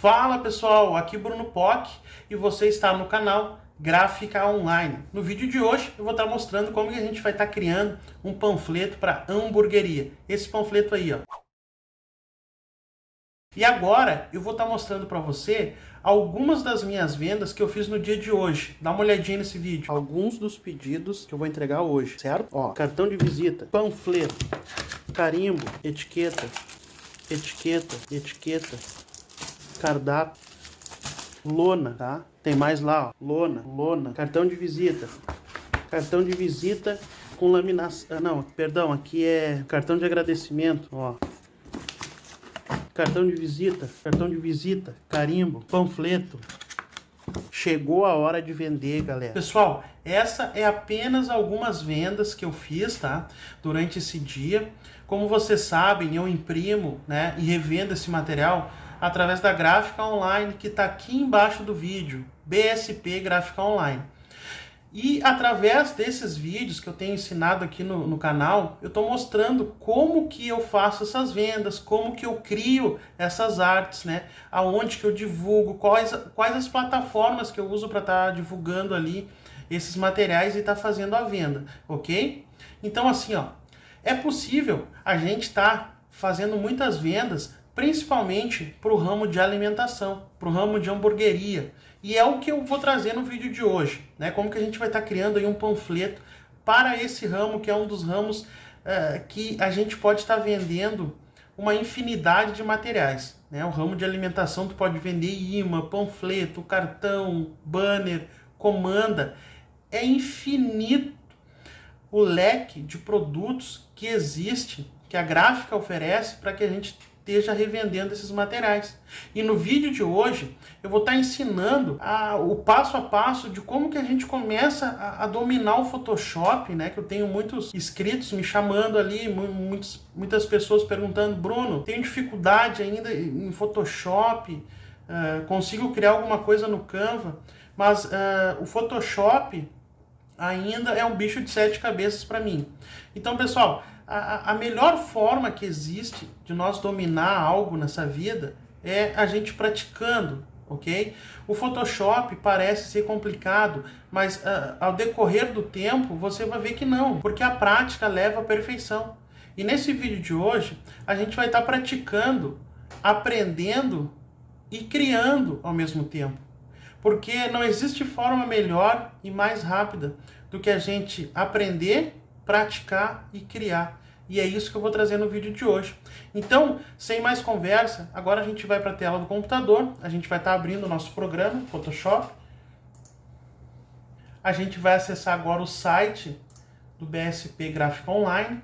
Fala pessoal, aqui Bruno Poc e você está no canal Gráfica Online. No vídeo de hoje eu vou estar mostrando como que a gente vai estar criando um panfleto para hamburgueria. Esse panfleto aí, ó. E agora eu vou estar mostrando para você algumas das minhas vendas que eu fiz no dia de hoje. Dá uma olhadinha nesse vídeo. Alguns dos pedidos que eu vou entregar hoje, certo? Ó, cartão de visita, panfleto, carimbo, etiqueta, cardápio, lona, tá? Tem mais lá, ó, lona, cartão de visita com laminação, não, perdão, aqui é cartão de agradecimento, ó, cartão de visita, carimbo, panfleto. Chegou a hora de vender, galera. Pessoal, essa é apenas algumas vendas que eu fiz, tá? Durante esse dia. Como vocês sabem, eu imprimo, né, e revendo esse material através da Gráfica Online, que está aqui embaixo do vídeo, BSP Gráfica Online. E através desses vídeos que eu tenho ensinado aqui no canal, eu estou mostrando como que eu faço essas vendas, como que eu crio essas artes, né? Aonde que eu divulgo, quais as plataformas que eu uso para estar divulgando ali esses materiais e estar fazendo a venda, ok? Então assim, ó, é possível a gente estar fazendo muitas vendas, principalmente para o ramo de alimentação, para o ramo de hamburgueria. E é o que eu vou trazer no vídeo de hoje, né? Como que a gente vai estar criando aí um panfleto para esse ramo, que é um dos ramos que a gente pode estar vendendo uma infinidade de materiais, né? O ramo de alimentação, tu pode vender imã, panfleto, cartão, banner, comanda. É infinito o leque de produtos que existe, que a gráfica oferece para que a gente esteja revendendo esses materiais. E no vídeo de hoje eu vou estar ensinando o passo a passo de como que a gente começa a dominar o Photoshop, né? Que eu tenho muitos inscritos me chamando ali, muitas pessoas perguntando: Bruno, tenho dificuldade ainda em Photoshop, consigo criar alguma coisa no Canva, mas o Photoshop ainda é um bicho de 7 cabeças para mim. Então, pessoal, a melhor forma que existe de nós dominar algo nessa vida é a gente praticando, ok? O Photoshop parece ser complicado, mas ao decorrer do tempo você vai ver que não, porque a prática leva à perfeição. E nesse vídeo de hoje a gente vai estar praticando, aprendendo e criando ao mesmo tempo. Porque não existe forma melhor e mais rápida do que a gente aprender, praticar e criar. E é isso que eu vou trazer no vídeo de hoje. Então, sem mais conversa, agora a gente vai para a tela do computador, a gente vai estar abrindo o nosso programa, Photoshop. A gente vai acessar agora o site do BSP Gráfica Online.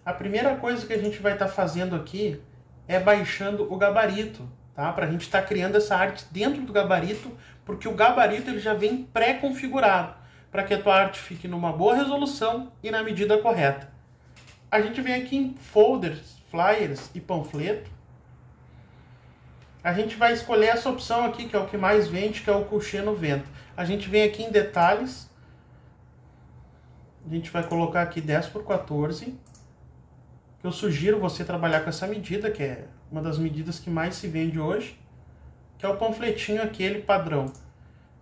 A primeira coisa que a gente vai estar fazendo aqui é baixando o gabarito, tá? Para a gente estar criando essa arte dentro do gabarito, porque o gabarito ele já vem pré-configurado para que a tua arte fique numa boa resolução e na medida correta. A gente vem aqui em folders, flyers e panfleto. A gente vai escolher essa opção aqui, que é o que mais vende, que é o couchê no vento. A gente vem aqui em detalhes. A gente vai colocar aqui 10x14. Eu sugiro você trabalhar com essa medida, que é uma das medidas que mais se vende hoje, que é o panfletinho aquele padrão.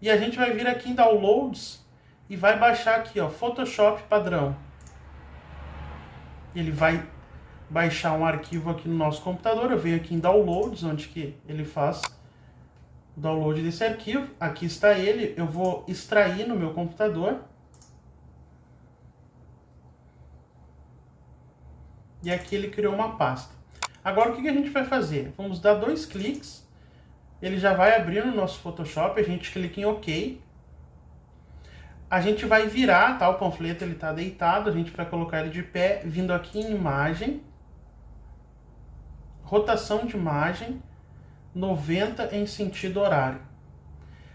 E a gente vai vir aqui em Downloads e vai baixar aqui, ó, Photoshop padrão. Ele vai baixar um arquivo aqui no nosso computador. Eu venho aqui em Downloads, onde que ele faz o download desse arquivo. Aqui está ele. Eu vou extrair no meu computador. E aqui ele criou uma pasta. Agora o que a gente vai fazer? Vamos dar 2 cliques. Ele já vai abrir no nosso Photoshop. A gente clica em OK. A gente vai virar, tá? O panfleto ele está deitado. A gente vai colocar ele de pé, vindo aqui em imagem. Rotação de imagem. 90 em sentido horário.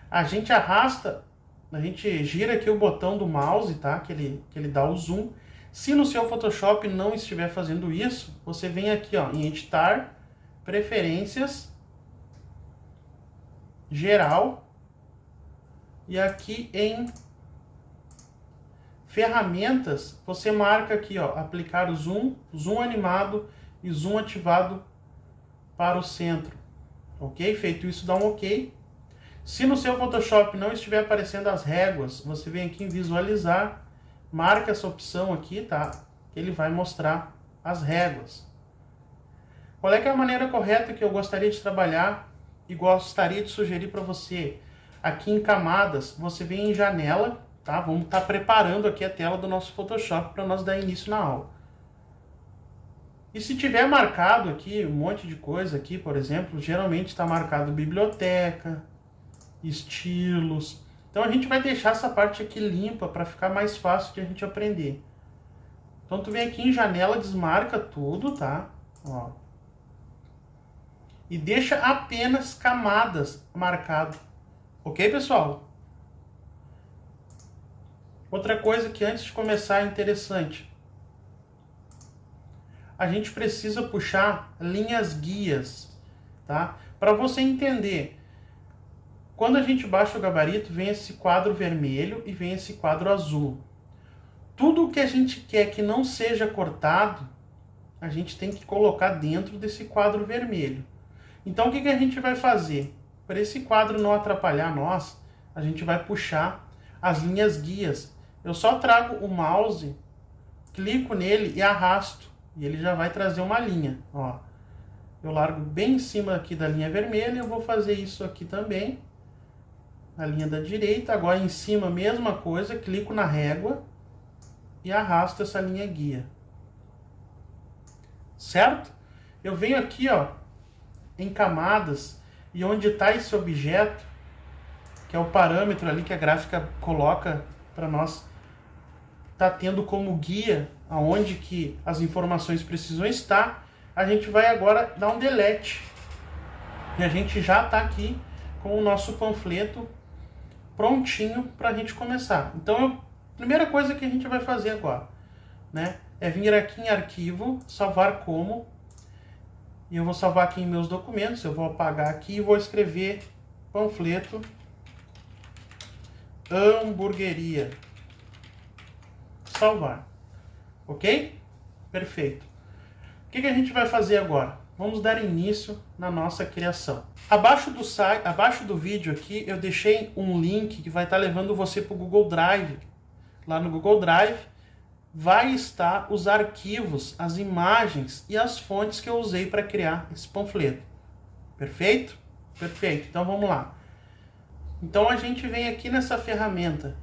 A gente arrasta, a gente gira aqui o botão do mouse, tá? Que ele dá o zoom. Se no seu Photoshop não estiver fazendo isso, você vem aqui, ó, em editar, preferências, geral, e aqui em ferramentas, você marca aqui, ó, aplicar zoom, zoom animado e zoom ativado para o centro. Ok? Feito isso, dá um ok. Se no seu Photoshop não estiver aparecendo as réguas, você vem aqui em visualizar, marca essa opção aqui, tá? Ele vai mostrar as réguas. Qual é que é a maneira correta que eu gostaria de trabalhar e gostaria de sugerir para você? Aqui em camadas, você vem em janela, tá? Vamos estar preparando aqui a tela do nosso Photoshop para nós dar início na aula. E se tiver marcado aqui um monte de coisa aqui, por exemplo, geralmente está marcado biblioteca, estilos. Então a gente vai deixar essa parte aqui limpa para ficar mais fácil de a gente aprender. Então tu vem aqui em janela, desmarca tudo, tá? Ó. E deixa apenas camadas marcado. Ok, pessoal? Outra coisa que antes de começar é interessante. A gente precisa puxar linhas guias, tá? Para você entender. Quando a gente baixa o gabarito, vem esse quadro vermelho e vem esse quadro azul. Tudo que a gente quer que não seja cortado, a gente tem que colocar dentro desse quadro vermelho. Então, o que a gente vai fazer? Para esse quadro não atrapalhar nós, a gente vai puxar as linhas guias. Eu só trago o mouse, clico nele e arrasto. E ele já vai trazer uma linha. Ó. Eu largo bem em cima aqui da linha vermelha. Eu vou fazer isso aqui também. Na linha da direita. Agora em cima, mesma coisa. Clico na régua e arrasto essa linha guia. Certo? Eu venho aqui, ó, em camadas, e onde está esse objeto, que é o parâmetro ali que a gráfica coloca para nós, tá tendo como guia aonde que as informações precisam estar, a gente vai agora dar um delete. E a gente já está aqui com o nosso panfleto prontinho para a gente começar. Então, a primeira coisa que a gente vai fazer agora, né, é vir aqui em arquivo, salvar como, e eu vou salvar aqui em meus documentos. Eu vou apagar aqui e vou escrever panfleto hamburgueria. Salvar. Ok? Perfeito. O que a gente vai fazer agora? Vamos dar início na nossa criação. Abaixo do vídeo aqui eu deixei um link que vai estar levando você para o Google Drive. Lá no Google Drive vai estar os arquivos, as imagens e as fontes que eu usei para criar esse panfleto. Perfeito? Perfeito. Então vamos lá. Então a gente vem aqui nessa ferramenta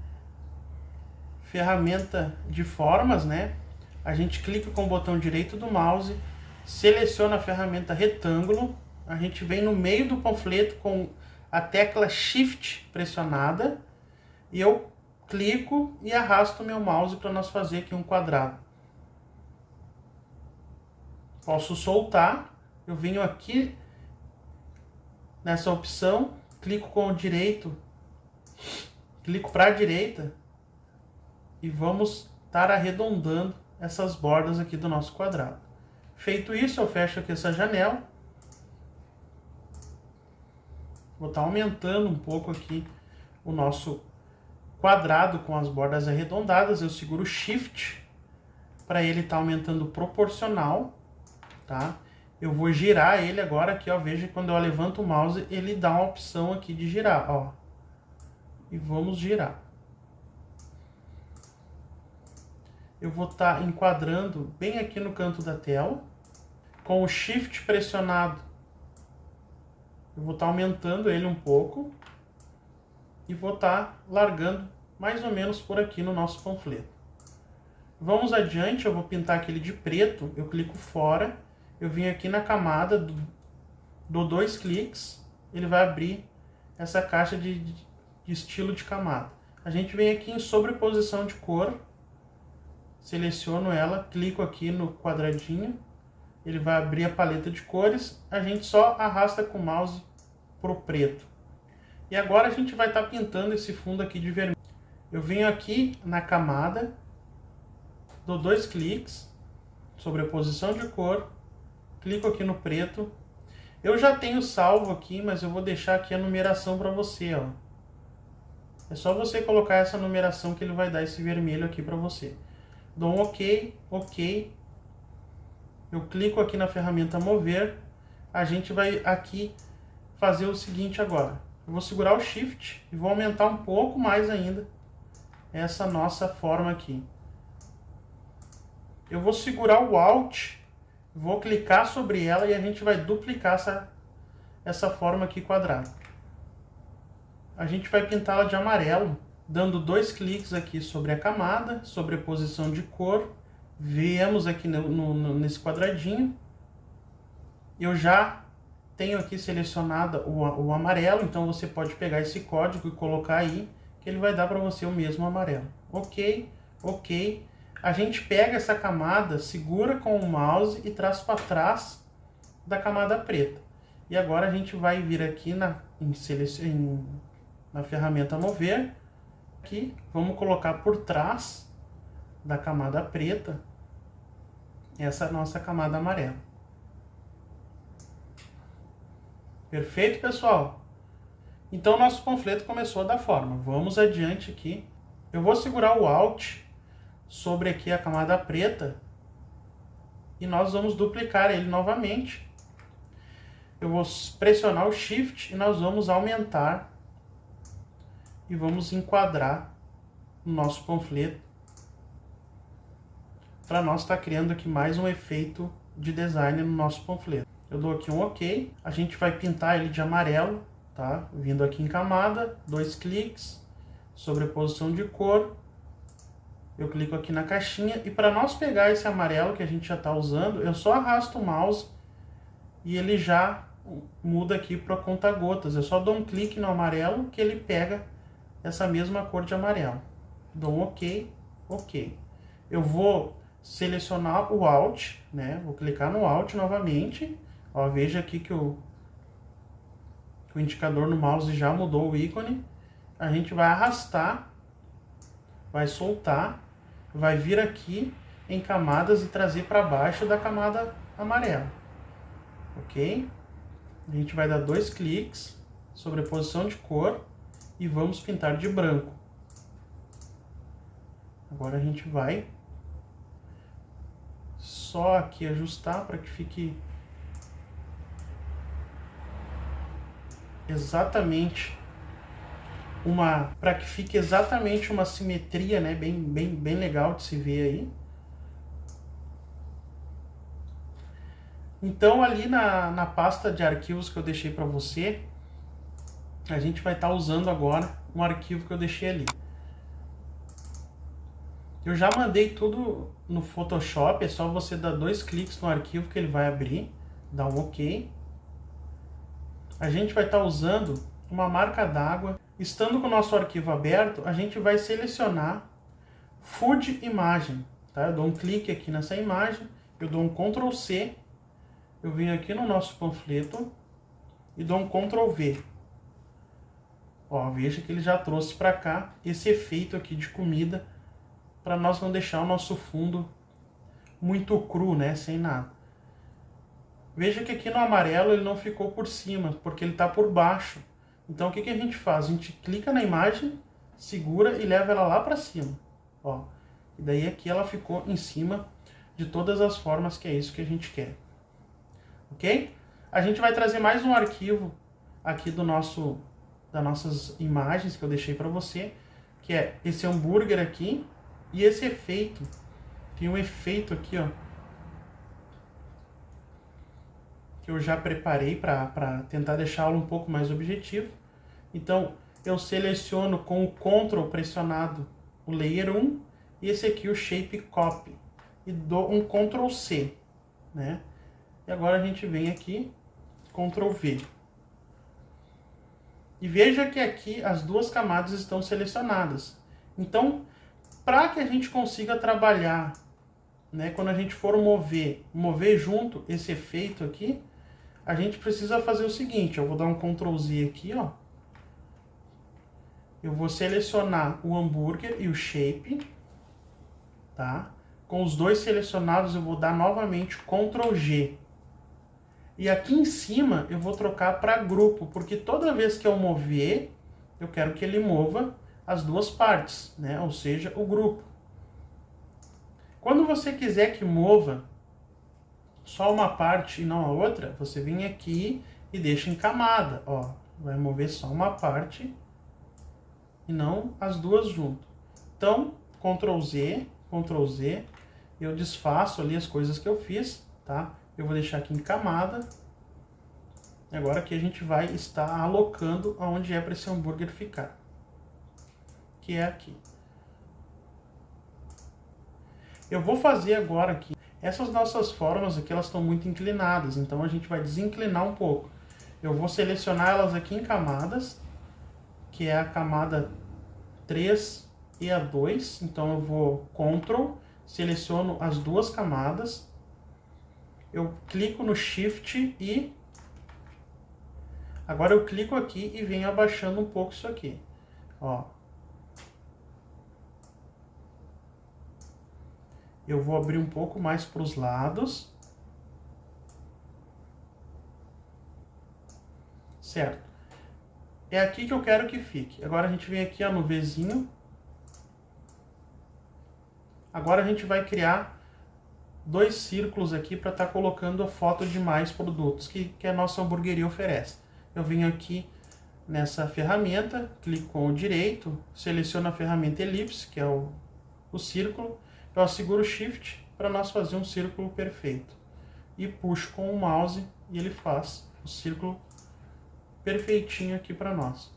de formas, né? A gente clica com o botão direito do mouse, seleciona a ferramenta retângulo, a gente vem no meio do panfleto com a tecla Shift pressionada e eu clico e arrasto o meu mouse para nós fazer aqui um quadrado. Posso soltar, eu venho aqui nessa opção, clico com o direito, clico para a direita e vamos estar arredondando essas bordas aqui do nosso quadrado. Feito isso, eu fecho aqui essa janela. Vou estar aumentando um pouco aqui o nosso quadrado com as bordas arredondadas. Eu seguro Shift para ele estar aumentando proporcional, tá? Eu vou girar ele agora aqui, ó. Veja que quando eu levanto o mouse, ele dá uma opção aqui de girar, ó. E vamos girar. Eu vou estar enquadrando bem aqui no canto da tela. Com o Shift pressionado, eu vou estar aumentando ele um pouco. E vou estar largando mais ou menos por aqui no nosso panfleto. Vamos adiante, eu vou pintar aquele de preto. Eu clico fora, eu vim aqui na camada, dou 2 cliques, ele vai abrir essa caixa de estilo de camada. A gente vem aqui em sobreposição de cor, seleciono ela, clico aqui no quadradinho, ele vai abrir a paleta de cores, a gente só arrasta com o mouse pro preto. E agora a gente vai estar pintando esse fundo aqui de vermelho. Eu venho aqui na camada, dou 2 cliques, sobreposição de cor, clico aqui no preto. Eu já tenho salvo aqui, mas eu vou deixar aqui a numeração para você, ó. É só você colocar essa numeração que ele vai dar esse vermelho aqui para você. Dou um OK, OK. Eu clico aqui na ferramenta mover, a gente vai aqui fazer o seguinte agora. Eu vou segurar o Shift e vou aumentar um pouco mais ainda essa nossa forma aqui. Eu vou segurar o Alt, vou clicar sobre ela e a gente vai duplicar essa forma aqui quadrada. A gente vai pintá-la de amarelo, dando 2 cliques aqui sobre a camada, sobreposição de cor. Viemos aqui nesse quadradinho. Eu já tenho aqui selecionado o amarelo, então você pode pegar esse código e colocar aí, que ele vai dar para você o mesmo amarelo. Ok, ok. A gente pega essa camada, segura com o mouse e traz para trás da camada preta. E agora a gente vai vir aqui na ferramenta mover, aqui, vamos colocar por trás da camada preta essa nossa camada amarela. Perfeito, pessoal? Então nosso panfleto começou da forma. Vamos adiante aqui. Eu vou segurar o Alt sobre aqui a camada preta e nós vamos duplicar ele novamente. Eu vou pressionar o Shift e nós vamos aumentar e vamos enquadrar o nosso panfleto para nós estar criando aqui mais um efeito de design no nosso panfleto. Eu dou aqui um OK, a gente vai pintar ele de amarelo, tá? Vindo aqui em camada, 2 cliques, sobreposição de cor, eu clico aqui na caixinha e para nós pegar esse amarelo que a gente já está usando, eu só arrasto o mouse e ele já muda aqui para conta-gotas. Eu só dou um clique no amarelo que ele pega essa mesma cor de amarelo. Dou um OK, OK. Eu vou selecionar o Alt, né? Vou clicar no Alt novamente. Ó, veja aqui que o indicador no mouse já mudou o ícone. A gente vai arrastar, vai soltar, vai vir aqui em camadas e trazer para baixo da camada amarela. Ok? A gente vai dar 2 cliques, sobreposição de cor e vamos pintar de branco. Agora a gente vai só aqui ajustar para que fique exatamente uma simetria, né, bem legal de se ver aí. Então ali na pasta de arquivos que eu deixei para você, a gente vai estar usando agora um arquivo que eu deixei ali. Eu já mandei tudo no Photoshop, é só você dar 2 cliques no arquivo que ele vai abrir, dá um OK. A gente vai estar usando uma marca d'água. Estando com o nosso arquivo aberto, a gente vai selecionar Food Imagem. Tá? Eu dou um clique aqui nessa imagem, eu dou um Ctrl C, eu venho aqui no nosso panfleto e dou um Ctrl V. Ó, veja que ele já trouxe para cá esse efeito aqui de comida, para nós não deixar o nosso fundo muito cru, né, sem nada. Veja que aqui no amarelo ele não ficou por cima, porque ele está por baixo. Então o que a gente faz? A gente clica na imagem, segura e leva ela lá para cima. Ó, e daí aqui ela ficou em cima de todas as formas, que é isso que a gente quer. Ok? A gente vai trazer mais um arquivo aqui das nossas imagens que eu deixei para você, que é esse hambúrguer aqui e esse efeito. Tem um efeito aqui, ó, que eu já preparei para tentar deixá-lo um pouco mais objetivo. Então, eu seleciono com o Ctrl pressionado o Layer 1 e esse aqui o Shape Copy. E dou um Ctrl C, né? E agora a gente vem aqui, Ctrl V. E veja que aqui as duas camadas estão selecionadas. Então, para que a gente consiga trabalhar, né, quando a gente for mover junto esse efeito aqui, a gente precisa fazer o seguinte. Eu vou dar um Ctrl Z aqui, ó. Eu vou selecionar o hambúrguer e o shape, tá? Com os dois selecionados, eu vou dar novamente Ctrl G. E aqui em cima eu vou trocar para grupo, porque toda vez que eu mover, eu quero que ele mova as duas partes, né? Ou seja, o grupo. Quando você quiser que mova só uma parte e não a outra, você vem aqui e deixa em camada, ó. Vai mover só uma parte e não as duas juntas. Então, Ctrl Z, eu desfaço ali as coisas que eu fiz, tá? Eu vou deixar aqui em camada. Agora aqui a gente vai estar alocando aonde é para esse hambúrguer ficar, que é aqui. Eu vou fazer agora aqui, essas nossas formas aqui, elas estão muito inclinadas, então a gente vai desinclinar um pouco. Eu vou selecionar elas aqui em camadas, que é a camada 3 e a 2, então eu vou Ctrl, seleciono as duas camadas, eu clico no Shift e agora eu clico aqui e venho abaixando um pouco isso aqui, ó. Eu vou abrir um pouco mais para os lados. Certo. É aqui que eu quero que fique. Agora a gente vem aqui, ó, no Vzinho. Agora a gente vai criar 2 círculos aqui para estar colocando a foto de mais produtos que a nossa hamburgueria oferece. Eu venho aqui nessa ferramenta, clico com o direito, seleciono a ferramenta elipse, que é o círculo. Eu seguro o Shift para nós fazer um círculo perfeito. E puxo com o mouse e ele faz o círculo perfeitinho aqui para nós.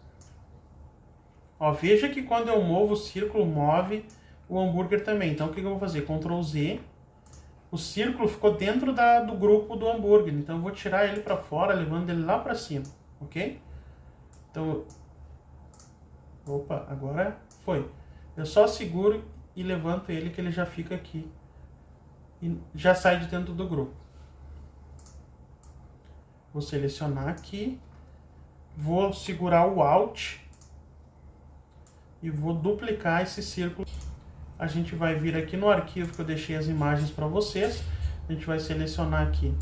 Ó, veja que quando eu movo o círculo, move o hambúrguer também. Então o que eu vou fazer? Ctrl Z. O círculo ficou dentro do grupo do hambúrguer. Então eu vou tirar ele para fora, levando ele lá para cima. Ok? Então... Opa, agora foi. Eu só seguro e levanto ele que ele já fica aqui. E já sai de dentro do grupo. Vou selecionar aqui. Vou segurar o Alt. E vou duplicar esse círculo. A gente vai vir aqui no arquivo que eu deixei as imagens para vocês. A gente vai selecionar aqui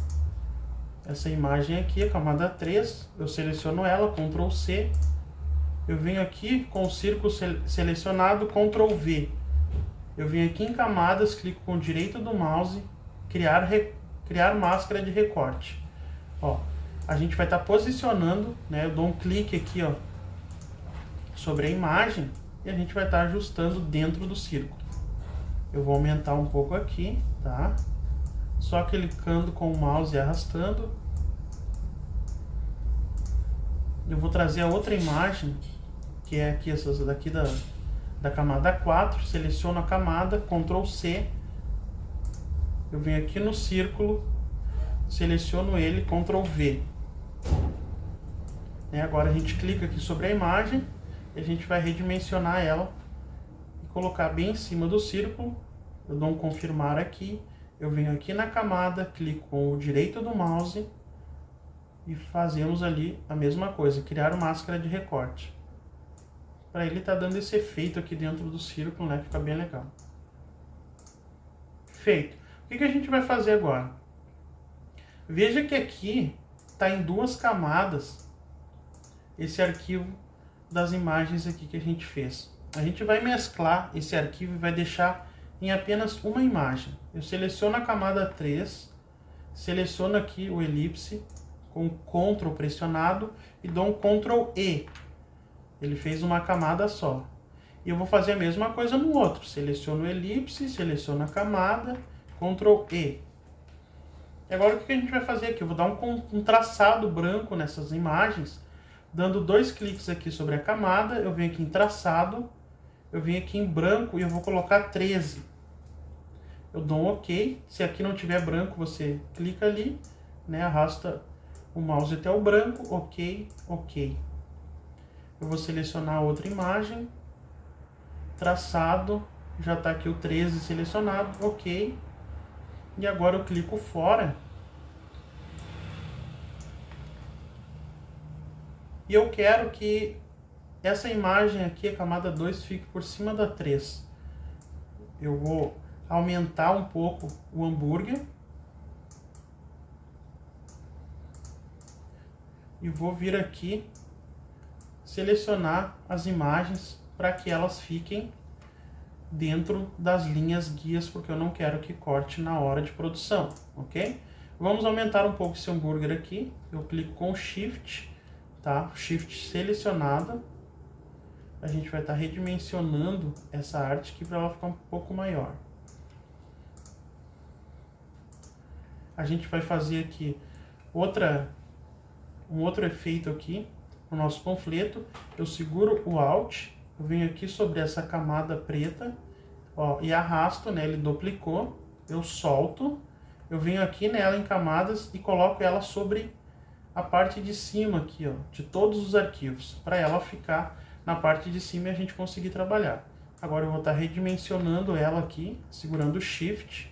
essa imagem aqui, a camada 3. Eu seleciono ela, Ctrl C. Eu venho aqui com o círculo selecionado, Ctrl V. Eu venho aqui em camadas, clico com o direito do mouse, criar máscara de recorte. Ó, a gente vai estar posicionando, né? Eu dou um clique aqui, ó, sobre a imagem e a gente vai estar ajustando dentro do círculo. Eu vou aumentar um pouco aqui, tá? Só clicando com o mouse e arrastando. Eu vou trazer a outra imagem, que é aqui, essa daqui da camada 4, seleciono a camada, Ctrl C, eu venho aqui no círculo, seleciono ele, Ctrl V. Agora a gente clica aqui sobre a imagem, e a gente vai redimensionar ela, e colocar bem em cima do círculo. Eu dou um confirmar aqui, eu venho aqui na camada, clico com o direito do mouse, e fazemos ali a mesma coisa, criar máscara de recorte. Para ele tá dando esse efeito aqui dentro do círculo, né? Fica bem legal. Feito. O que a gente vai fazer agora? Veja que aqui tá em 2 camadas esse arquivo das imagens aqui que a gente fez. A gente vai mesclar esse arquivo e vai deixar em apenas uma imagem. Eu seleciono a camada 3, seleciono aqui o elipse com Ctrl pressionado e dou um Ctrl E. Ele fez uma camada só. E eu vou fazer a mesma coisa no outro. Seleciono o elipse, seleciono a camada, Ctrl E. E agora o que a gente vai fazer aqui? Eu vou dar um traçado branco nessas imagens, dando 2 cliques aqui sobre a camada, eu venho aqui em traçado, eu venho aqui em branco e eu vou colocar 13. Eu dou um OK. Se aqui não tiver branco, você clica ali, né, arrasta o mouse até o branco, OK, OK. Eu vou selecionar outra imagem, traçado, já está aqui o 13 selecionado, OK. E agora eu clico fora. E eu quero que essa imagem aqui, a camada 2, fique por cima da 3. Eu vou aumentar um pouco o hambúrguer. E vou vir aqui, selecionar as imagens para que elas fiquem dentro das linhas guias, porque eu não quero que corte na hora de produção, ok? Vamos aumentar um pouco esse hambúrguer aqui. Eu clico com o Shift, tá? Shift selecionado. A gente vai estar redimensionando essa arte aqui para ela ficar um pouco maior. A gente vai fazer aqui um outro efeito aqui no nosso panfleto. Eu seguro o Alt, eu venho aqui sobre essa camada preta, ó, e arrasto, né? Ele duplicou, eu solto, eu venho aqui nela em camadas e coloco ela sobre a parte de cima aqui, ó, de todos os arquivos, para ela ficar na parte de cima e a gente conseguir trabalhar. Agora eu vou estar redimensionando ela aqui, segurando o Shift,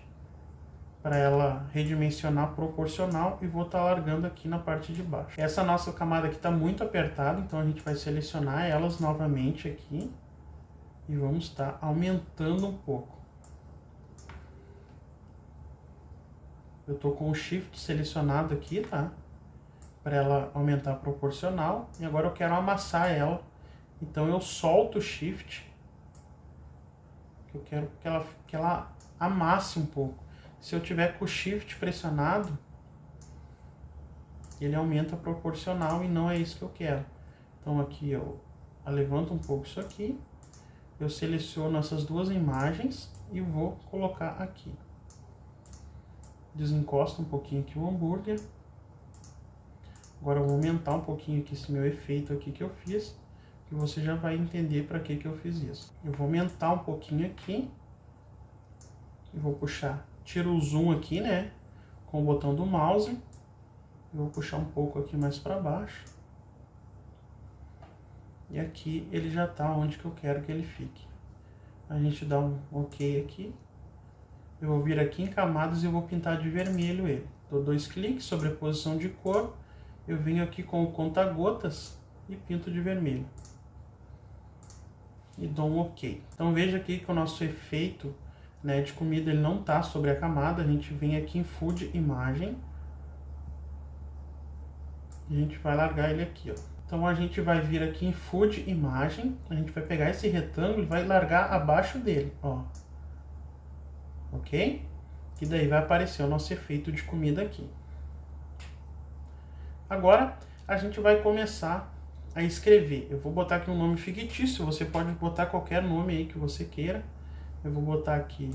para ela redimensionar proporcional, e vou estar largando aqui na parte de baixo. Essa nossa camada aqui está muito apertada, então a gente vai selecionar elas novamente aqui e vamos estar aumentando um pouco. Eu estou com o Shift selecionado aqui, tá? Para ela aumentar proporcional, e agora eu quero amassar ela, então eu solto o Shift, que eu quero que ela amasse um pouco. Se eu tiver com o Shift pressionado, ele aumenta proporcional e não é isso que eu quero. Então aqui eu levanto um pouco isso aqui, eu seleciono essas duas imagens e vou colocar aqui. Desencosto um pouquinho aqui o hambúrguer. Agora eu vou aumentar um pouquinho aqui esse meu efeito aqui que eu fiz, que você já vai entender para que eu fiz isso. Eu vou aumentar um pouquinho aqui e vou puxar. Tiro o zoom aqui, né, com o botão do mouse. Eu vou puxar um pouco aqui mais para baixo. E aqui ele já está onde que eu quero que ele fique. A gente dá um OK aqui. Eu vou vir aqui em camadas e eu vou pintar de vermelho ele. Dou 2 cliques, sobreposição de cor. Eu venho aqui com o conta-gotas e pinto de vermelho. E dou um OK. Então veja aqui que o nosso efeito, né, de comida, ele não está sobre a camada. A gente vem aqui em Food Imagem e a gente vai largar ele aqui, ó. Então a gente vai vir aqui em Food Imagem, a gente vai pegar esse retângulo e vai largar abaixo dele, ó. Ok? E daí vai aparecer o nosso efeito de comida aqui. Agora a gente vai começar a escrever. Eu vou botar aqui um nome fictício, você pode botar qualquer nome aí que você queira. Eu vou botar aqui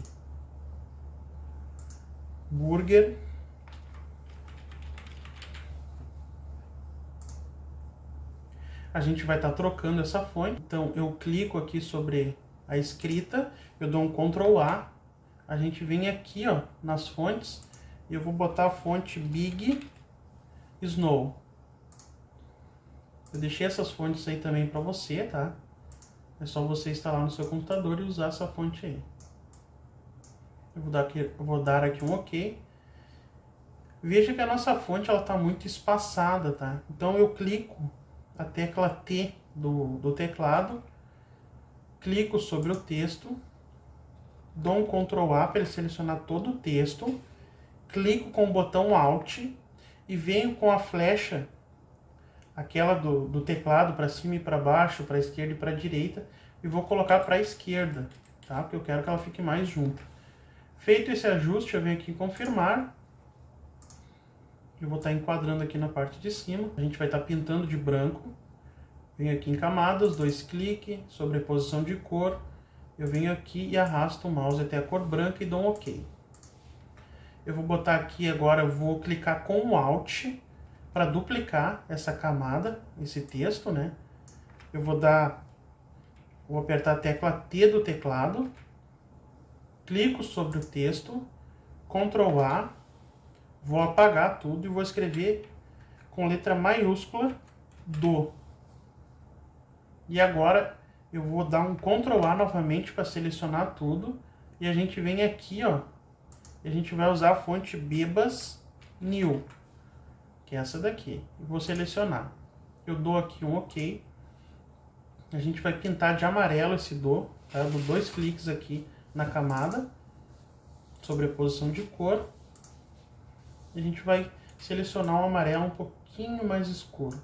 burger. A gente vai estar trocando essa fonte. Então eu clico aqui sobre a escrita, eu dou um Ctrl A. A gente vem aqui, ó, nas fontes, e eu vou botar a fonte Big Snow. Eu deixei essas fontes aí também para você, tá? É só você instalar no seu computador e usar essa fonte aí. Eu vou dar aqui um OK. Veja que a nossa fonte ela está muito espaçada, tá? Então eu clico a tecla T do teclado, clico sobre o texto, dou um Ctrl A para ele selecionar todo o texto, clico com o botão Alt e venho com a flecha, aquela do teclado, para cima e para baixo, para a esquerda e para a direita, e vou colocar para a esquerda, tá? Porque eu quero que ela fique mais junto. Feito esse ajuste, eu venho aqui em confirmar. Eu vou estar enquadrando aqui na parte de cima. A gente vai estar pintando de branco. Venho aqui em camadas, 2 cliques, sobreposição de cor. Eu venho aqui e arrasto o mouse até a cor branca e dou um OK. Eu vou botar aqui agora, eu vou clicar com o Alt para duplicar essa camada, esse texto, né? Eu vou apertar a tecla T do teclado, clico sobre o texto, Ctrl A, vou apagar tudo e vou escrever com letra maiúscula do. E agora eu vou dar um Ctrl A novamente para selecionar tudo e a gente vem aqui, ó, e a gente vai usar a fonte Bebas New, que é essa daqui. Eu vou selecionar. Eu dou aqui um OK. A gente vai pintar de amarelo esse do, tá? Eu dou 2 cliques aqui na camada, sobreposição de cor. E a gente vai selecionar um amarelo um pouquinho mais escuro,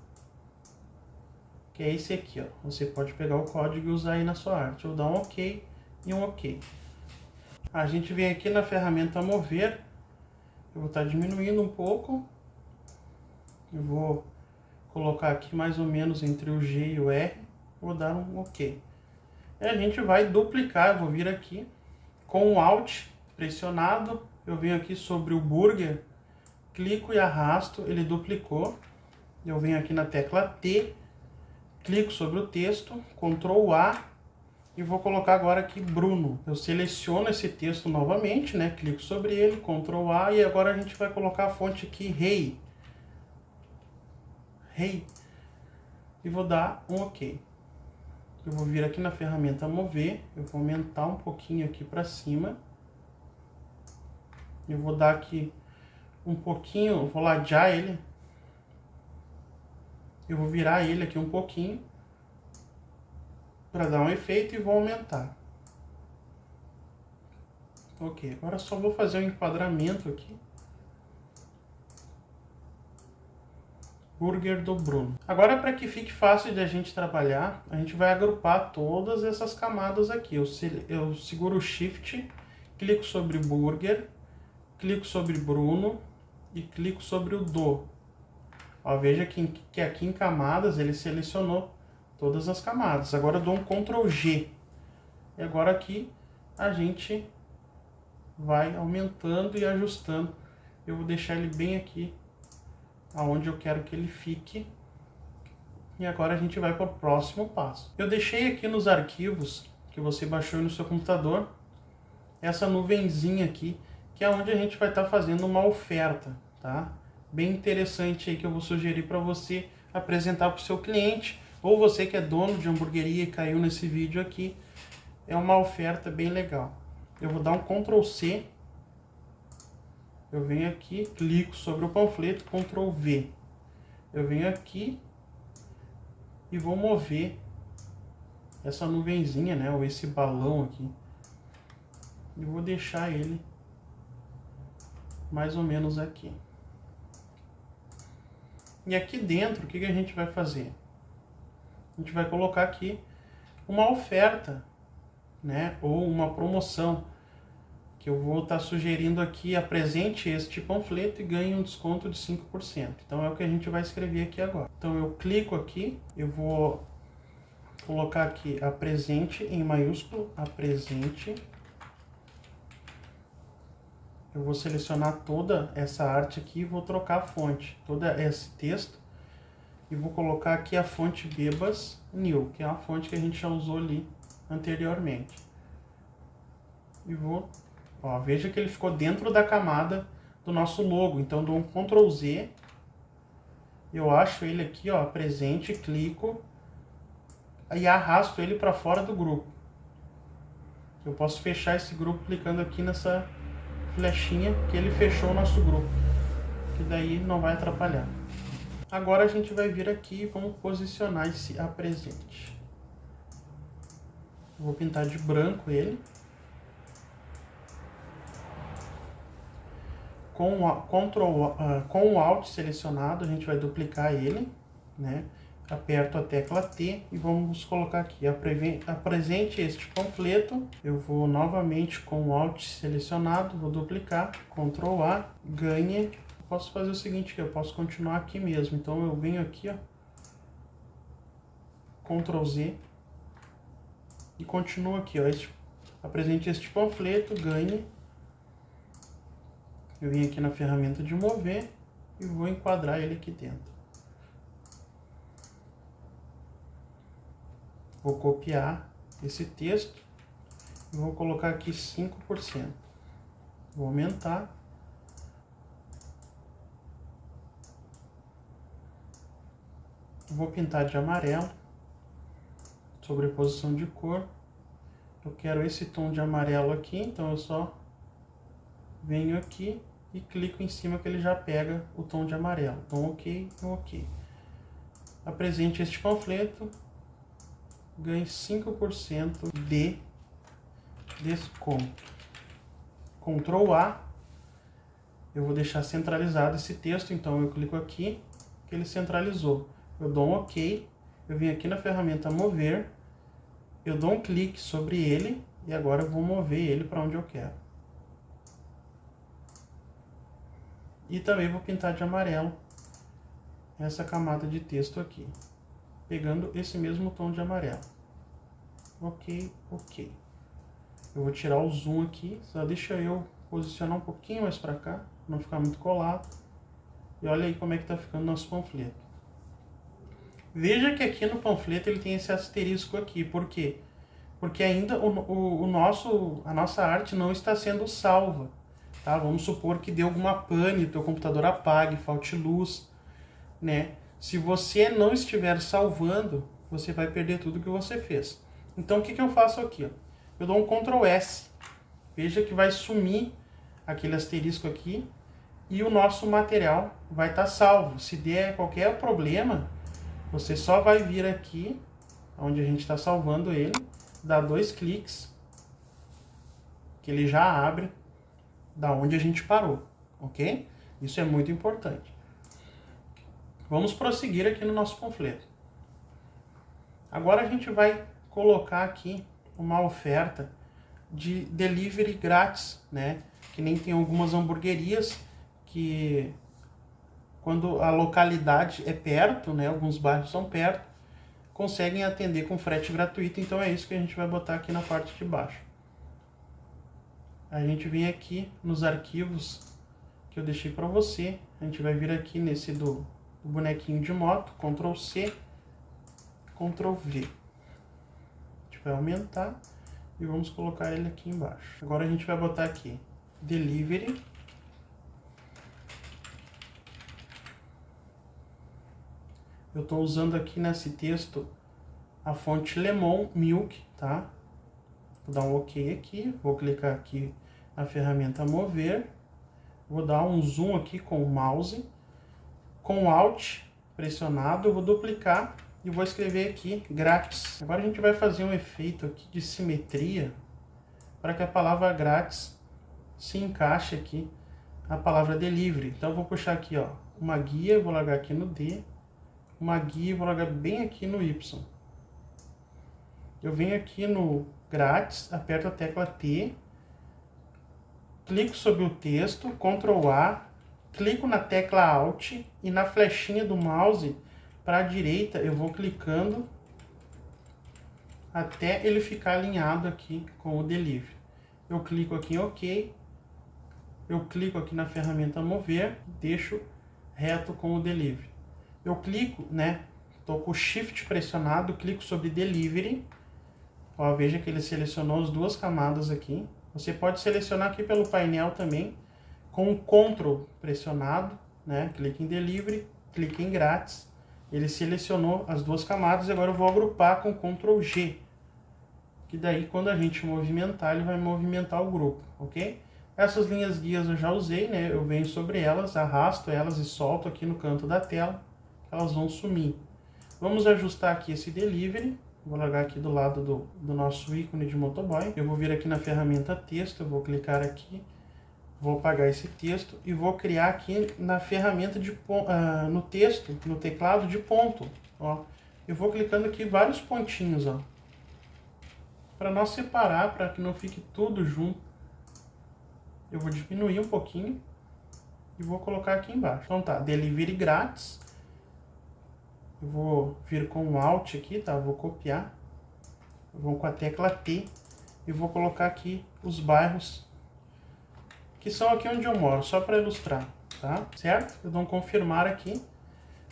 que é esse aqui, ó. Você pode pegar o código e usar aí na sua arte. Eu dou um OK e um OK. A gente vem aqui na ferramenta Mover Eu vou estar diminuindo um pouco. Eu vou colocar aqui mais ou menos entre o G e o R. Vou dar um OK. E a gente vai duplicar. Eu vou vir aqui com o Alt pressionado. Eu venho aqui sobre o burger, clico e arrasto, ele duplicou. Eu venho aqui na tecla T, clico sobre o texto, Ctrl A e vou colocar agora aqui Bruno. Eu seleciono esse texto novamente, né? Clico sobre ele, Ctrl A e agora a gente vai colocar a fonte aqui Rei. Rei. E vou dar um OK. Eu vou vir aqui na ferramenta mover, eu vou aumentar um pouquinho aqui para cima. Eu vou dar aqui um pouquinho, vou ladear ele. Eu vou virar ele aqui um pouquinho para dar um efeito e vou aumentar. OK, agora só vou fazer um enquadramento aqui. Burger do Bruno. Agora, para que fique fácil de a gente trabalhar, a gente vai agrupar todas essas camadas aqui. Eu seguro o Shift, clico sobre Burger, clico sobre Bruno e clico sobre o Do. Ó, veja que aqui em camadas ele selecionou todas as camadas. Agora eu dou um Ctrl G. E agora aqui a gente vai aumentando e ajustando. Eu vou deixar ele bem aqui aonde eu quero que ele fique. E agora a gente vai para o próximo passo. Eu deixei aqui nos arquivos que você baixou no seu computador essa nuvenzinha aqui, que é onde a gente vai estar fazendo uma oferta, tá? Bem interessante aí que eu vou sugerir para você apresentar para o seu cliente, ou você que é dono de hamburgueria e caiu nesse vídeo aqui, é uma oferta bem legal. Eu vou dar um Ctrl C. Eu venho aqui, clico sobre o panfleto, Ctrl V. Eu venho aqui e vou mover essa nuvenzinha, né, ou esse balão aqui. E vou deixar ele mais ou menos aqui. E aqui dentro, o que a gente vai fazer? A gente vai colocar aqui uma oferta, né, ou uma promoção, que eu vou estar sugerindo aqui: apresente este panfleto e ganhe um desconto de 5%. Então é o que a gente vai escrever aqui agora. Então eu clico aqui, eu vou colocar aqui apresente em maiúsculo, apresente. Eu vou selecionar toda essa arte aqui e vou trocar a fonte, todo esse texto, e vou colocar aqui a fonte Bebas New, que é a fonte que a gente já usou ali anteriormente. E vou... Ó, veja que ele ficou dentro da camada do nosso logo. Então eu dou um Ctrl Z. Eu acho ele aqui, ó, presente, clico e arrasto ele para fora do grupo. Eu posso fechar esse grupo clicando aqui nessa flechinha que ele fechou o nosso grupo, que daí não vai atrapalhar. Agora a gente vai vir aqui e vamos posicionar esse apresente. Eu vou pintar de branco ele. Com o Alt selecionado, a gente vai duplicar ele, né? Aperto a tecla T e vamos colocar aqui: apresente este panfleto. Eu vou novamente com o Alt selecionado, vou duplicar, Ctrl A, ganhe. Posso fazer o seguinte, que eu posso continuar aqui mesmo. Então eu venho aqui, ó, Ctrl Z e continuo aqui, ó, apresente este panfleto, ganhe. Eu vim aqui na ferramenta de mover e vou enquadrar ele aqui dentro. Vou copiar esse texto e vou colocar aqui 5%. Vou aumentar. Vou pintar de amarelo. Sobreposição de cor. Eu quero esse tom de amarelo aqui, então eu só venho aqui e clico em cima que ele já pega o tom de amarelo. Então OK, OK. Apresente este panfleto, ganhe 5% de desconto. Ctrl A, eu vou deixar centralizado esse texto, então eu clico aqui, que ele centralizou. Eu dou um OK, eu venho aqui na ferramenta mover, eu dou um clique sobre ele e agora eu vou mover ele para onde eu quero. E também vou pintar de amarelo essa camada de texto aqui, pegando esse mesmo tom de amarelo. Ok, ok. Eu vou tirar o zoom aqui, só deixa eu posicionar um pouquinho mais para cá, não ficar muito colado. E olha aí como é que tá ficando nosso panfleto. Veja que aqui no panfleto ele tem esse asterisco aqui, por quê? Porque ainda a nossa arte não está sendo salva, tá? Vamos supor que dê alguma pane, teu computador apague, falte luz, né? Se você não estiver salvando, você vai perder tudo que você fez. Então o que eu faço aqui? Ó? Eu dou um Ctrl S. Veja que vai sumir aquele asterisco aqui e o nosso material vai estar salvo. Se der qualquer problema, você só vai vir aqui, onde a gente está salvando ele, dá 2 cliques, que ele já abre da onde a gente parou, ok? Isso é muito importante. Vamos prosseguir aqui no nosso panfleto. Agora a gente vai colocar aqui uma oferta de delivery grátis, né? Que nem tem algumas hamburguerias que, quando a localidade é perto, né? Alguns bairros são perto, conseguem atender com frete gratuito. Então é isso que a gente vai botar aqui na parte de baixo. A gente vem aqui nos arquivos que eu deixei para você. A gente vai vir aqui nesse do bonequinho de moto, Ctrl C, Ctrl V. A gente vai aumentar e vamos colocar ele aqui embaixo. Agora a gente vai botar aqui Delivery. Eu estou usando aqui nesse texto a fonte Lemon Milk, tá? Vou dar um OK aqui, vou clicar aqui na ferramenta Mover, vou dar um zoom aqui com o mouse, com o Alt pressionado, eu vou duplicar e vou escrever aqui grátis. Agora a gente vai fazer um efeito aqui de simetria para que a palavra grátis se encaixe aqui na palavra delivery. Então eu vou puxar aqui, ó, uma guia, vou largar aqui no D, uma guia e vou largar bem aqui no Y. Eu venho aqui no grátis, aperto a tecla T, clico sobre o texto, Ctrl A, clico na tecla Alt e na flechinha do mouse para a direita eu vou clicando até ele ficar alinhado aqui com o Delivery. Eu clico aqui em OK, eu clico aqui na ferramenta Mover, deixo reto com o Delivery. Eu clico, né, estou com o Shift pressionado, clico sobre Delivery. Ó, veja que ele selecionou as duas camadas aqui. Você pode selecionar aqui pelo painel também, com o Ctrl pressionado, né? Clique em Delivery, clique em Grátis. Ele selecionou as duas camadas e agora eu vou agrupar com Ctrl G. Que daí, quando a gente movimentar, ele vai movimentar o grupo, ok? Essas linhas guias eu já usei, né? Eu venho sobre elas, arrasto elas e solto aqui no canto da tela. Elas vão sumir. Vamos ajustar aqui esse Delivery. Vou largar aqui do lado do nosso ícone de motoboy. Eu vou vir aqui na ferramenta texto, eu vou clicar aqui, vou apagar esse texto e vou criar aqui na ferramenta de no texto, no teclado de ponto. Ó, eu vou clicando aqui vários pontinhos, ó, para nós separar, para que não fique tudo junto. Eu vou diminuir um pouquinho e vou colocar aqui embaixo. Então tá, Delivery grátis. Eu vou vir com o Alt aqui, tá? Vou copiar. Eu vou com a tecla T e vou colocar aqui os bairros que são aqui onde eu moro, só para ilustrar, tá? Certo? Eu dou um confirmar aqui.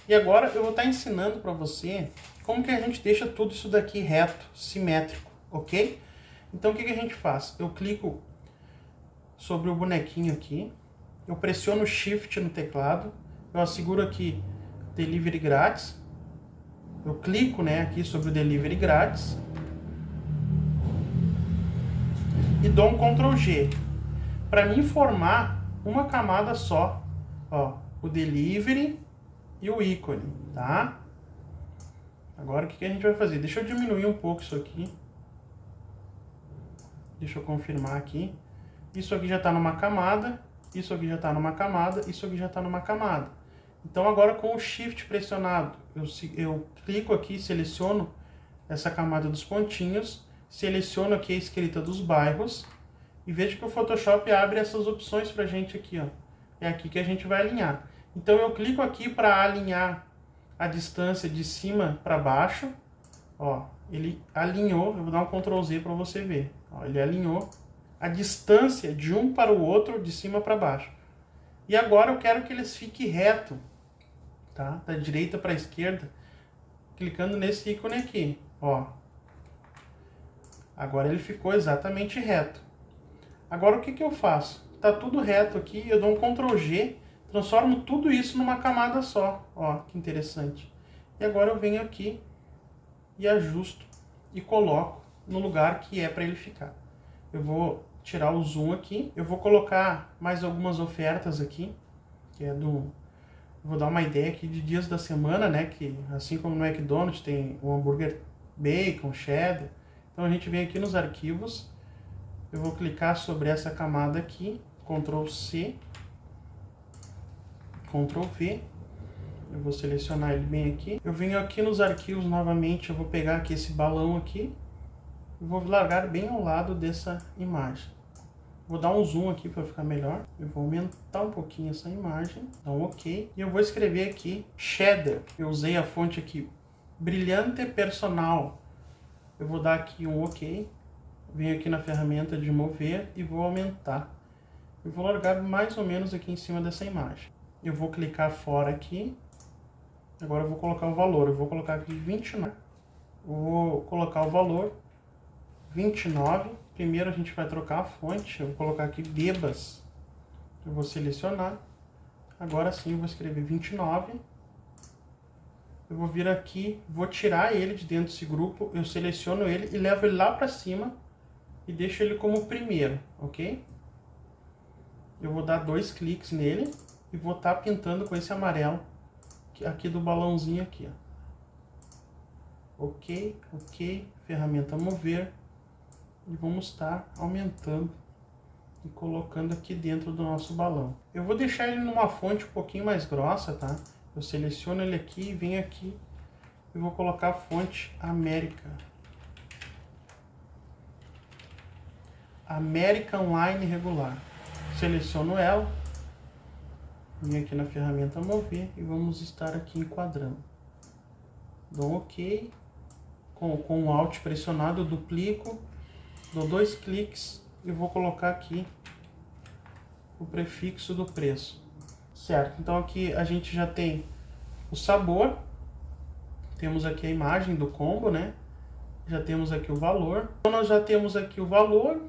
E agora eu vou estar ensinando para você como que a gente deixa tudo isso daqui reto, simétrico, ok? Então o que a gente faz? Eu clico sobre o bonequinho aqui, eu pressiono Shift no teclado, eu asseguro aqui Delivery grátis. Eu clico, né, aqui sobre o Delivery grátis e dou um Ctrl G para me formar uma camada só, ó, o Delivery e o ícone, tá? Agora o que a gente vai fazer? Deixa eu diminuir um pouco isso aqui. Deixa eu confirmar aqui. Isso aqui já está numa camada, isso aqui já está numa camada, isso aqui já está numa camada. Então agora com o Shift pressionado, eu clico aqui, seleciono essa camada dos pontinhos, seleciono aqui a escrita dos bairros e vejo que o Photoshop abre essas opções pra gente aqui, ó. é aqui que a gente vai alinhar. Então eu clico aqui para alinhar a distância de cima para baixo. Ó, ele alinhou, eu vou dar um Ctrl Z para você ver. Ó, ele alinhou a distância de um para o outro, de cima para baixo. E agora eu quero que eles fiquem reto, tá? Da direita para a esquerda, clicando nesse ícone aqui, ó. Agora ele ficou exatamente reto. Agora o que que eu faço? Tá tudo reto aqui, eu dou um Ctrl G, transformo tudo isso numa camada só. Ó, que interessante. E agora eu venho aqui e ajusto e coloco no lugar que é para ele ficar. Eu vou tirar o zoom aqui, eu vou colocar mais algumas ofertas aqui, que é do... Vou dar uma ideia aqui de dias da semana, né, que assim como no McDonald's tem o hambúrguer bacon, cheddar. Então a gente vem aqui nos arquivos, eu vou clicar sobre essa camada aqui, Ctrl C, Ctrl V, eu vou selecionar ele bem aqui. Eu venho aqui nos arquivos novamente, eu vou pegar aqui esse balão aqui, e vou largar bem ao lado dessa imagem. Vou dar um zoom aqui para ficar melhor. Eu vou aumentar um pouquinho essa imagem, dar um OK. E eu vou escrever aqui Cheddar. Eu usei a fonte aqui Brilhante Personal. Eu vou dar aqui um OK. Venho aqui na ferramenta de mover e vou aumentar. Eu vou largar mais ou menos aqui em cima dessa imagem. Eu vou clicar fora aqui. Agora eu vou colocar o valor. Eu vou colocar aqui 29. Eu vou colocar o valor 29. Primeiro a gente vai trocar a fonte. Eu vou colocar aqui Bebas. Eu vou selecionar. Agora sim eu vou escrever 29. Eu vou vir aqui, vou tirar ele de dentro desse grupo. Eu seleciono ele e levo ele lá para cima. E deixo ele como primeiro, ok? Eu vou dar 2 cliques nele. E vou estar pintando com esse amarelo. Aqui do balãozinho aqui, ó. Ok, ok. Ferramenta mover. E vamos estar aumentando e colocando aqui dentro do nosso balão. Eu vou deixar ele numa fonte um pouquinho mais grossa, tá? Eu seleciono ele aqui e venho aqui e vou colocar a fonte América. American Line regular. Seleciono ela. Venho aqui na ferramenta mover e vamos estar aqui enquadrando. Dou um OK. Com o Alt pressionado, eu duplico. Dou 2 cliques e vou colocar aqui o prefixo do preço. Certo, então aqui a gente já tem o sabor. Temos aqui a imagem do combo, né? Já temos aqui o valor. Então nós já temos aqui o valor,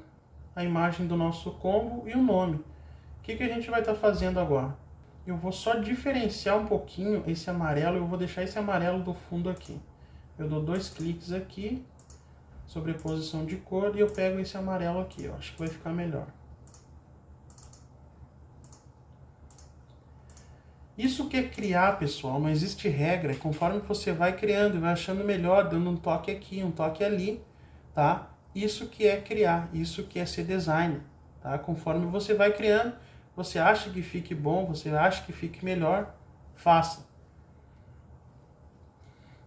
a imagem do nosso combo e o nome. O que que a gente vai estar fazendo agora? Eu vou só diferenciar um pouquinho esse amarelo. Eu vou deixar esse amarelo do fundo aqui. Eu dou 2 cliques aqui. Sobreposição de cor, e eu pego esse amarelo aqui, ó. Acho que vai ficar melhor. Isso que é criar, pessoal, não existe regra. Conforme você vai criando e vai achando melhor, dando um toque aqui, um toque ali, tá? Isso que é criar, isso que é ser designer, tá? Conforme você vai criando, você acha que fique bom, você acha que fique melhor, faça.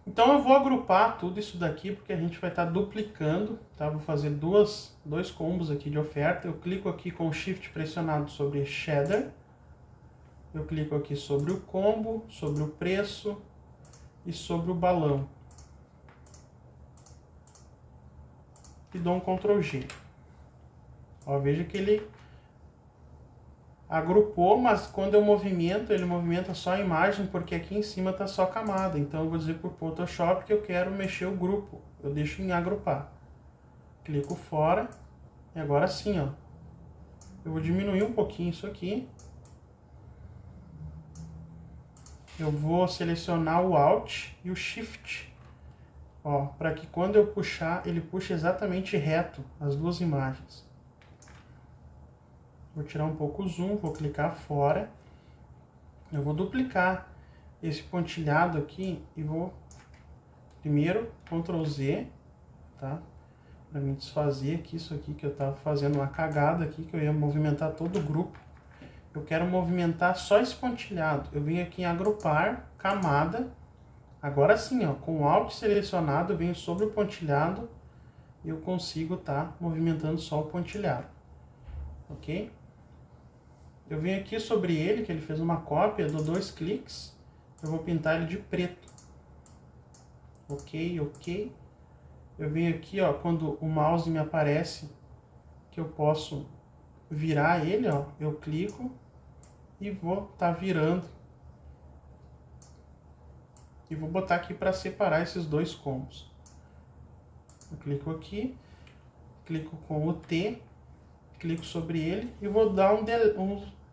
Então eu vou agrupar tudo isso daqui, porque a gente vai estar duplicando, tá? Vou fazer dois combos aqui de oferta. Eu clico aqui com o Shift pressionado sobre Cheddar. Eu clico aqui sobre o combo, sobre o preço e sobre o balão. E dou um Ctrl G. Ó, veja que ele agrupou, mas quando eu movimento, ele movimenta só a imagem, porque aqui em cima está só a camada. Então eu vou dizer por Photoshop que eu quero mexer o grupo. Eu deixo em agrupar. Clico fora. E agora sim, ó. Eu vou diminuir um pouquinho isso aqui. Eu vou selecionar o Alt e o Shift. Ó, para que quando eu puxar, ele puxe exatamente reto as duas imagens. Vou tirar um pouco o zoom, vou clicar fora. Eu vou duplicar esse pontilhado aqui e vou primeiro Ctrl Z, tá? Para me desfazer aqui isso aqui que eu estava fazendo uma cagada aqui, que eu ia movimentar todo o grupo. Eu quero movimentar só esse pontilhado. Eu venho aqui em agrupar, camada. Agora sim, ó, com o Alt selecionado, eu venho sobre o pontilhado e eu consigo estar movimentando só o pontilhado. Ok? Eu venho aqui sobre ele, que ele fez uma cópia, dou 2 cliques. Eu vou pintar ele de preto. Ok, ok. Eu venho aqui, ó, quando o mouse me aparece, que eu posso virar ele, ó, eu clico e vou estar virando. E vou botar aqui para separar esses dois combos. Eu clico aqui, clico com o T, clico sobre ele e vou dar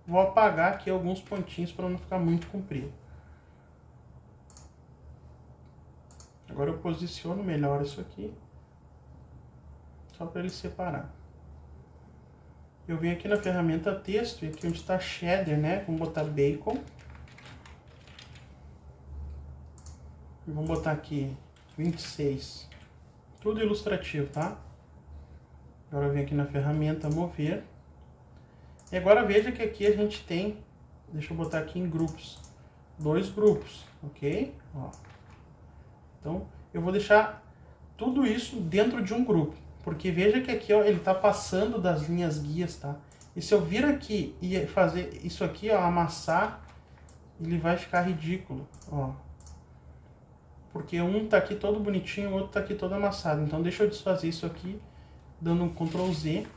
vou apagar aqui alguns pontinhos para não ficar muito comprido. Agora eu posiciono melhor isso aqui, só para ele separar. Eu venho aqui na ferramenta texto, e aqui onde está shader, né? Vamos botar bacon. E vamos botar aqui 26. Tudo ilustrativo, tá? Agora eu venho aqui na ferramenta mover. E agora veja que aqui a gente tem, deixa eu botar aqui em grupos, 2 grupos, ok? Ó. Então eu vou deixar tudo isso dentro de um grupo. Porque veja que aqui, ó, ele está passando das linhas guias, tá? E se eu vir aqui e fazer isso aqui, ó, amassar, ele vai ficar ridículo, ó. Porque um tá aqui todo bonitinho, o outro tá aqui todo amassado. Então deixa eu desfazer isso aqui, dando um Ctrl Z.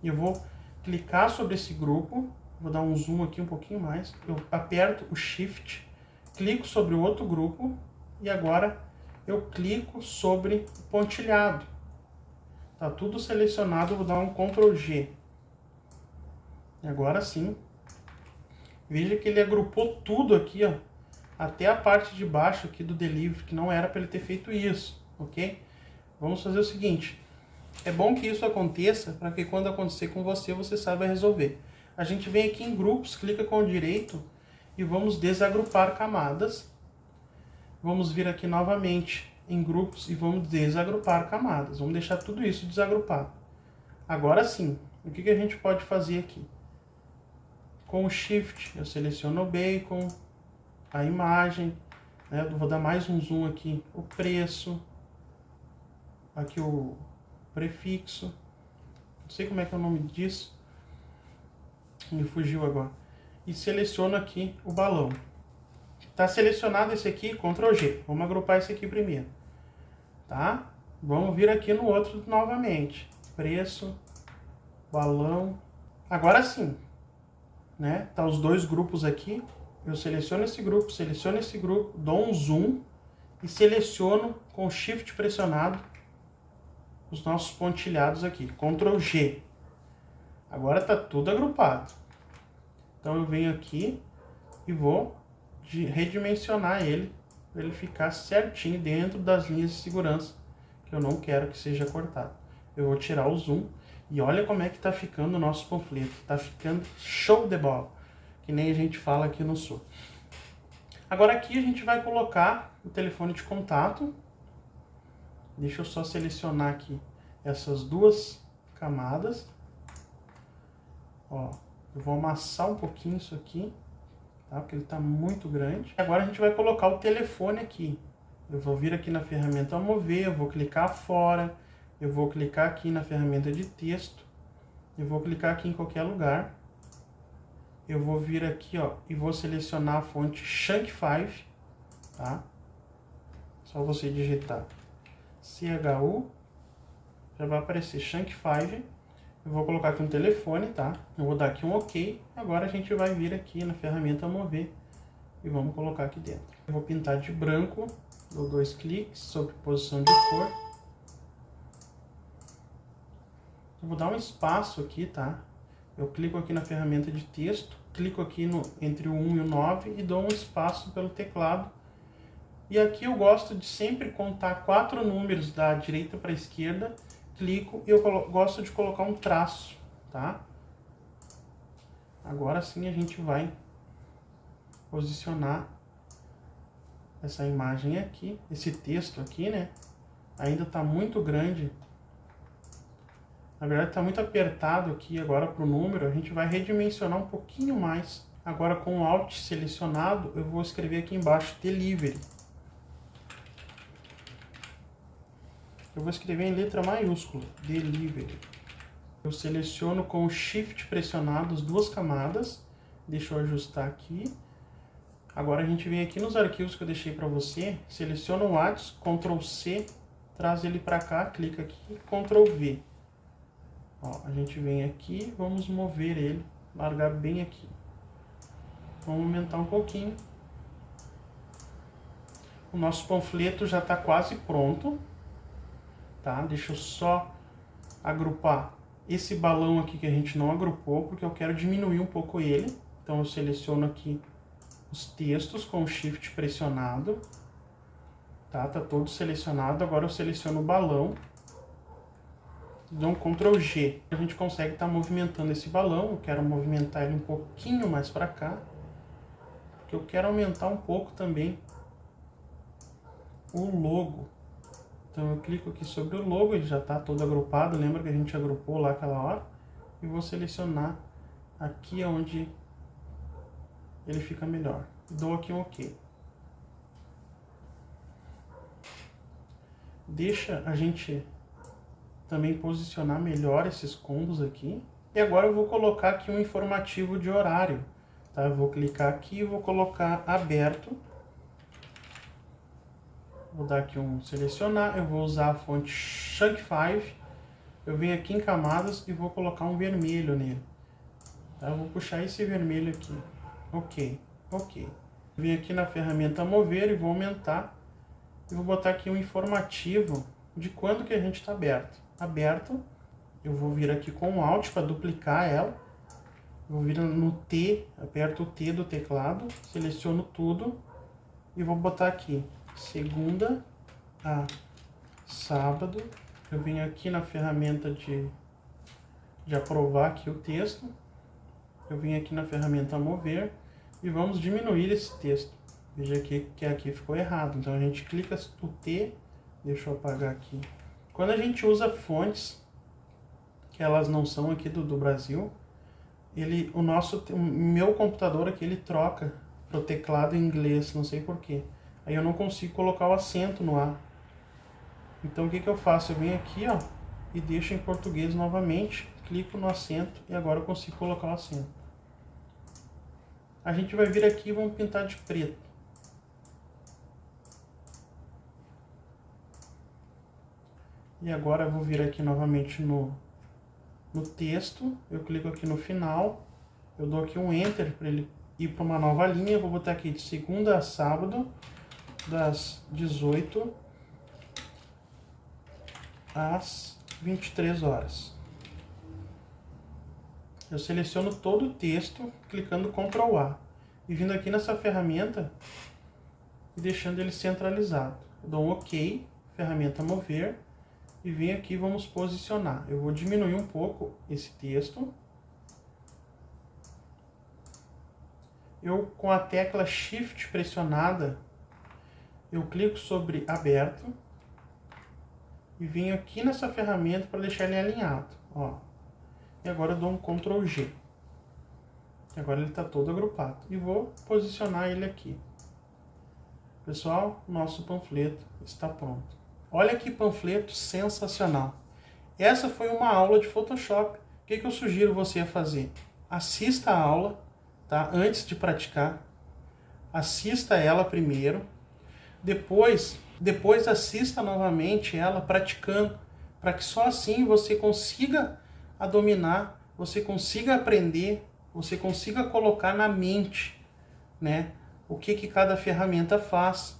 E eu vou clicar sobre esse grupo, vou dar um zoom aqui um pouquinho mais. Eu aperto o Shift, clico sobre o outro grupo e agora eu clico sobre o pontilhado. Tá tudo selecionado, eu vou dar um Ctrl G. E agora sim. Veja que ele agrupou tudo aqui, ó. Até a parte de baixo aqui do delivery, que não era para ele ter feito isso, ok? Vamos fazer o seguinte. É bom que isso aconteça, para que quando acontecer com você, você saiba resolver. A gente vem aqui em grupos, clica com o direito e vamos desagrupar camadas. Vamos vir aqui novamente em grupos e vamos desagrupar camadas. Vamos deixar tudo isso desagrupado. Agora sim, o que a gente pode fazer aqui? Com o Shift, eu seleciono o bacon, a imagem, né? Eu vou dar mais um zoom aqui, o preço, aqui o prefixo, não sei como é que é o nome disso, me fugiu agora. E seleciono aqui o balão. Tá selecionado esse aqui, Ctrl G. Vamos agrupar esse aqui primeiro. Tá? Vamos vir aqui no outro novamente. Preço, balão. Agora sim, né? Tá os dois grupos aqui. Eu seleciono esse grupo, dou um zoom e seleciono com o Shift pressionado os nossos pontilhados aqui. Ctrl G. Agora tá tudo agrupado. Então eu venho aqui e vou redimensionar ele para ele ficar certinho dentro das linhas de segurança que eu não quero que seja cortado. Eu vou tirar o zoom e olha como é que tá ficando o nosso panfleto. Tá ficando show de bola, que nem a gente fala aqui no sul. Agora aqui a gente vai colocar o telefone de contato. Deixa eu só selecionar aqui essas duas camadas. Ó, eu vou amassar um pouquinho isso aqui, tá? Porque ele está muito grande. Agora a gente vai colocar o telefone aqui. Eu vou vir aqui na ferramenta mover, eu vou clicar fora, eu vou clicar aqui na ferramenta de texto, eu vou clicar aqui em qualquer lugar. Eu vou vir aqui, ó, e vou selecionar a fonte Chunk5, tá? Só você digitar CHU, já vai aparecer Chunk5. Eu vou colocar aqui um telefone, tá? Eu vou dar aqui um OK. Agora a gente vai vir aqui na ferramenta mover e vamos colocar aqui dentro. Eu vou pintar de branco, dou 2 cliques sobre posição de cor. Eu vou dar um espaço aqui, tá? Eu clico aqui na ferramenta de texto, clico aqui entre o 1 e o 9 e dou um espaço pelo teclado. E aqui eu gosto de sempre contar 4 números da direita para a esquerda, clico e eu gosto de colocar um traço, tá? Agora sim a gente vai posicionar essa imagem aqui, esse texto aqui, né? Ainda está muito grande. Na verdade está muito apertado aqui agora para o número, a gente vai redimensionar um pouquinho mais. Agora com o Alt selecionado, eu vou escrever aqui embaixo Delivery. Eu vou escrever em letra maiúscula, Delivery. Eu seleciono com o Shift pressionado as duas camadas. Deixa eu ajustar aqui. Agora a gente vem aqui nos arquivos que eu deixei para você, seleciona o Whats, Ctrl C, traz ele para cá, clica aqui, Ctrl V. Ó, a gente vem aqui, vamos mover ele, largar bem aqui. Vamos aumentar um pouquinho. O nosso panfleto já está quase pronto. Tá? Deixa eu só agrupar esse balão aqui que a gente não agrupou, porque eu quero diminuir um pouco ele. Então eu seleciono aqui os textos com o Shift pressionado. Tá todo selecionado. Agora eu seleciono o balão. Dou um Ctrl G. A gente consegue estar movimentando esse balão. Eu quero movimentar ele um pouquinho mais para cá. Porque eu quero aumentar um pouco também o logo. Então eu clico aqui sobre o logo, ele já está todo agrupado. Lembra que a gente agrupou lá aquela hora? E vou selecionar aqui onde ele fica melhor. Dou aqui um OK. Deixa a gente também posicionar melhor esses combos aqui. E agora eu vou colocar aqui um informativo de horário. Tá? Eu vou clicar aqui e vou colocar aberto. Vou dar aqui um selecionar. Eu vou usar a fonte Chunk5. Eu venho aqui em camadas e vou colocar um vermelho nele. Tá? Eu vou puxar esse vermelho aqui. OK. OK. Venho aqui na ferramenta mover e vou aumentar. E vou botar aqui um informativo de quando que a gente está aberto. Aberto. Eu vou vir aqui com o Alt para duplicar ela. Vou vir no T, aperto o T do teclado, seleciono tudo e vou botar aqui segunda a sábado. Eu venho aqui na ferramenta de aprovar aqui o texto. Eu venho aqui na ferramenta mover e vamos diminuir esse texto. Veja aqui que aqui ficou errado. Então a gente clica o T, deixa eu apagar aqui. Quando a gente usa fontes, que elas não são aqui do Brasil, o meu computador aqui, ele troca pro teclado em inglês, não sei porquê. Aí eu não consigo colocar o acento no A. Então o que eu faço? Eu venho aqui, ó, e deixo em português novamente, clico no acento e agora eu consigo colocar o acento. A gente vai vir aqui e vamos pintar de preto. E agora eu vou vir aqui novamente no texto, eu clico aqui no final, eu dou aqui um Enter para ele ir para uma nova linha. Eu vou botar aqui de segunda a sábado, das 18 às 23 horas. Eu seleciono todo o texto, clicando Ctrl A. E vindo aqui nessa ferramenta e deixando ele centralizado. Eu dou um OK, ferramenta mover. E venho aqui e vamos posicionar. Eu vou diminuir um pouco esse texto. Eu, com a tecla Shift pressionada, eu clico sobre aberto. E venho aqui nessa ferramenta para deixar ele alinhado. Ó. E agora eu dou um Ctrl G. Agora ele está todo agrupado. E vou posicionar ele aqui. Pessoal, nosso panfleto está pronto. Olha que panfleto sensacional. Essa foi uma aula de Photoshop. O que eu sugiro você a fazer? Assista a aula, tá? Antes de praticar. Assista ela primeiro. Depois assista novamente ela praticando. Para que só assim você consiga a dominar, você consiga aprender, você consiga colocar na mente, né? O que cada ferramenta faz.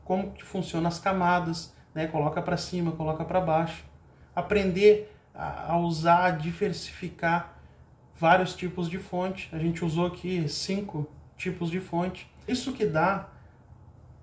Como que funcionam as camadas, né? Coloca para cima, coloca para baixo. Aprender a usar, a diversificar vários tipos de fonte. A gente usou aqui 5 tipos de fonte. Isso que dá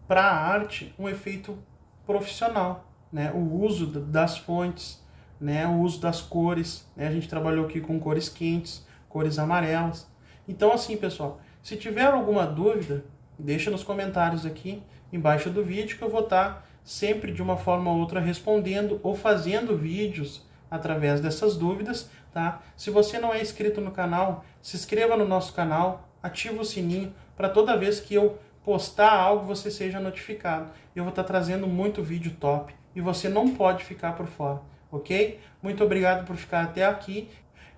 para a arte um efeito profissional, né? O uso das fontes, né? O uso das cores, né? A gente trabalhou aqui com cores quentes, cores amarelas. Então assim, pessoal, se tiver alguma dúvida, deixa nos comentários aqui embaixo do vídeo, que eu vou estar sempre de uma forma ou outra respondendo ou fazendo vídeos através dessas dúvidas, tá? Se você não é inscrito no canal, se inscreva no nosso canal, ativa o sininho para toda vez que eu postar algo você seja notificado. Eu vou estar trazendo muito vídeo top e você não pode ficar por fora. ok? Muito obrigado por ficar até aqui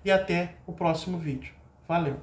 e até o próximo vídeo. Valeu!